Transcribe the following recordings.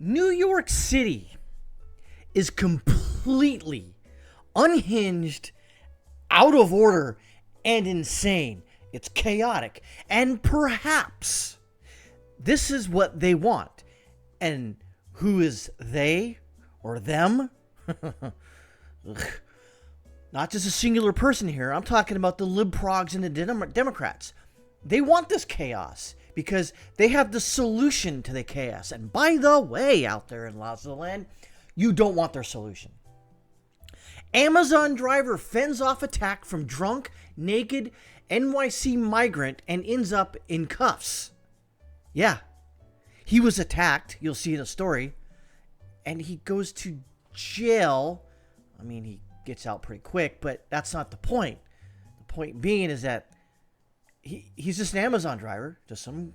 New York City is completely unhinged, out of order, and insane. It's chaotic. And perhaps this is what they want. And who is they or them? Not just a singular person here. I'm talking about the libprogs and the Democrats. They want this chaos because they have the solution to the chaos. And by the way, out there in Laws of the Land, you don't want their solution. Amazon driver fends off attack from drunk, naked NYC migrant and ends up in cuffs. Yeah, he was attacked. You'll see in the story. And he goes to jail. I mean, he gets out pretty quick, but that's not the point. The point being is that he's just an Amazon driver, just some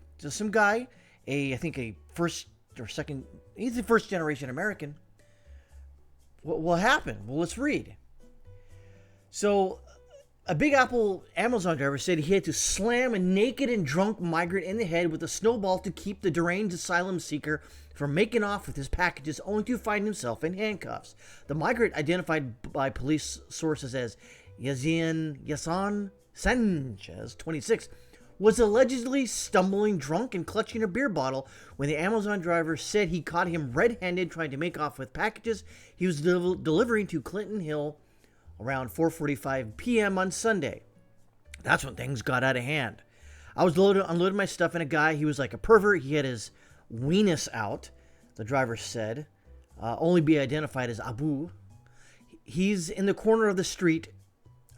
guy, I think a first or second, he's a first generation American. What happened? Well, let's read. So, a Big Apple Amazon driver said he had to slam a naked and drunk migrant in the head with a snowball to keep the deranged asylum seeker from making off with his packages, only to find himself in handcuffs. The migrant, identified by police sources as Yasan Sanchez, 26, was allegedly stumbling drunk and clutching a beer bottle when the Amazon driver said he caught him red-handed trying to make off with packages he was delivering to Clinton Hill around 4:45 p.m. on Sunday. That's when things got out of hand. I was unloading my stuff, and a guy, he was like a pervert. He had his weenus out, the driver said, only be identified as Abu. He's in the corner of the street,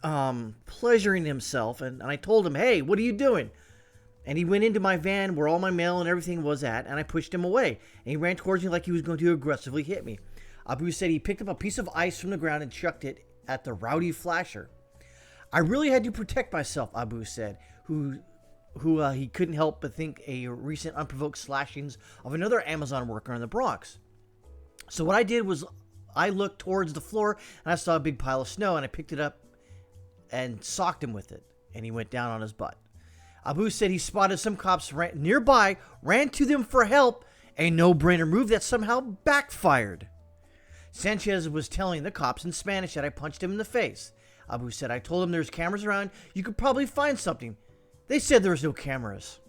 pleasuring himself, and I told him, "Hey, what are you doing?" And he went into my van where all my mail and everything was at, and I pushed him away. And he ran towards me like he was going to aggressively hit me. Abu said he picked up a piece of ice from the ground and chucked it at the rowdy flasher. I really had to protect myself, Abu said, who he couldn't help but think a recent unprovoked slashings of another Amazon worker in the Bronx. So what I did was I looked towards the floor, and I saw a big pile of snow, and I picked it up and socked him with it, and he went down on his butt. Abu said he spotted some cops nearby, ran to them for help, a no-brainer move that somehow backfired. Sanchez was telling the cops in Spanish that I punched him in the face. Abu said, "I told him there's cameras around. You could probably find something." They said there was no cameras.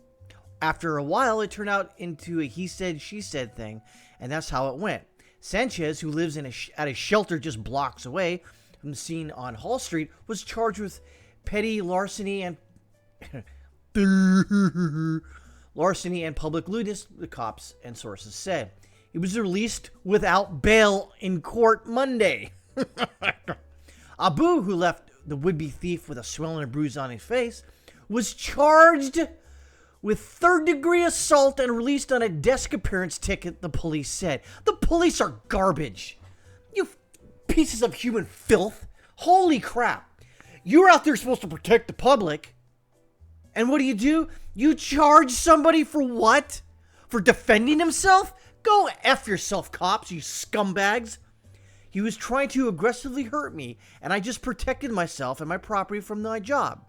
After a while, it turned out into a he said, she said thing, and that's how it went. Sanchez, who lives at a shelter just blocks away from the scene on Hall Street, was charged with petty larceny and public lewdness, the cops and sources said. He was released without bail in court Monday. Abu, who left the would-be thief with a swell and a bruise on his face, was charged with third-degree assault and released on a desk appearance ticket, the police said. The police are garbage. You pieces of human filth. Holy crap. You're out there supposed to protect the public. And what do? You charge somebody for what? For defending himself? Go F yourself, cops, you scumbags. He was trying to aggressively hurt me, and I just protected myself and my property from my job.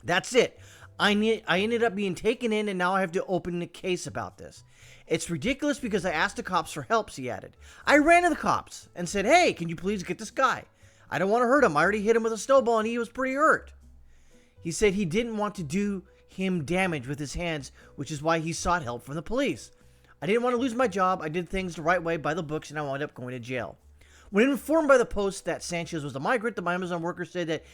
That's it. I ended up being taken in, and now I have to open a case about this. It's ridiculous because I asked the cops for help, he added. I ran to the cops and said, "Hey, can you please get this guy? I don't want to hurt him. I already hit him with a snowball, and he was pretty hurt." He said he didn't want to do him damage with his hands, which is why he sought help from the police. "I didn't want to lose my job. I did things the right way by the books, and I wound up going to jail." When informed by the Post that Sanchez was a migrant, the Amazon worker said that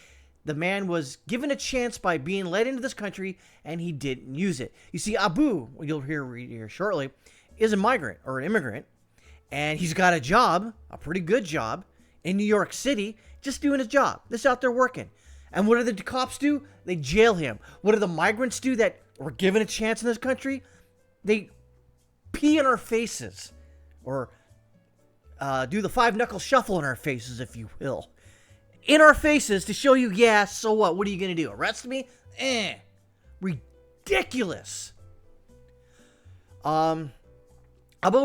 the man was given a chance by being led into this country, and he didn't use it. You see, Abu, you'll read here shortly, is a migrant or an immigrant, and he's got a job, a pretty good job, in New York City, just doing his job. Just out there working. And what do the cops do? They jail him. What do the migrants do that were given a chance in this country? They pee in our faces, or do the five-knuckle shuffle in our faces, if you will. In our faces to show you, yeah, so what? What are you going to do? Arrest me? Ridiculous. Abu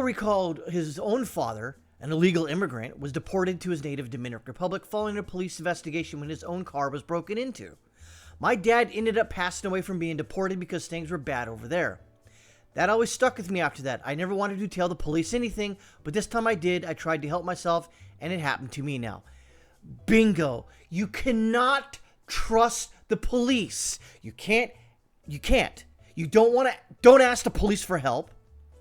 recalled his own father, an illegal immigrant, was deported to his native Dominican Republic following a police investigation when his own car was broken into. "My dad ended up passing away from being deported because things were bad over there. That always stuck with me after that. I never wanted to tell the police anything, but this time I did. I tried to help myself, and it happened to me now. Bingo. You cannot trust the police. You can't. You don't ask the police for help.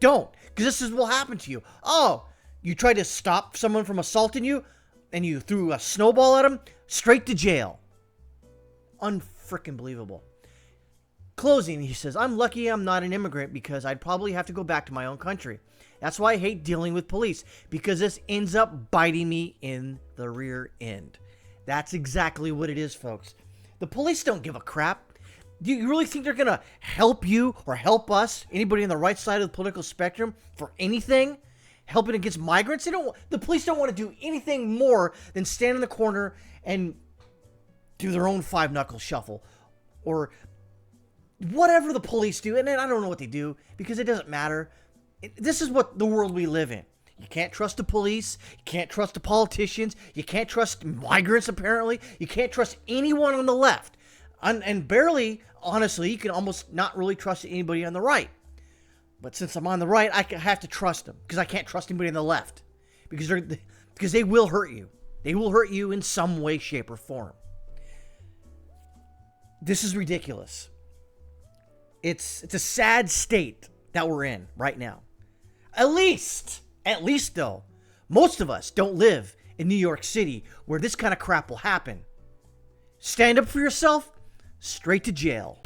Don't. Because this is what will happen to you. Oh, you tried to stop someone from assaulting you, and you threw a snowball at them, straight to jail. Unfrickin' believable. Closing, he says, I'm lucky I'm not an immigrant because I'd probably have to go back to my own country. That's why I hate dealing with police, because this ends up biting me in the rear end. That's exactly what it is, folks. The police don't give a crap. Do you really think they're going to help you or help us, anybody on the right side of the political spectrum, for anything? Helping against migrants? The police don't want to do anything more than stand in the corner and do their own five-knuckle shuffle. Or whatever the police do, and I don't know what they do because it doesn't matter. This is what the world we live in. You can't trust the police. You can't trust the politicians. You can't trust migrants, apparently. You can't trust anyone on the left. And barely, honestly, you can almost not really trust anybody on the right. But since I'm on the right, I have to trust them because I can't trust anybody on the left because they will hurt you. They will hurt you in some way, shape, or form. This is ridiculous. It's a sad state that we're in right now. At least though, most of us don't live in New York City where this kind of crap will happen. Stand up for yourself, straight to jail.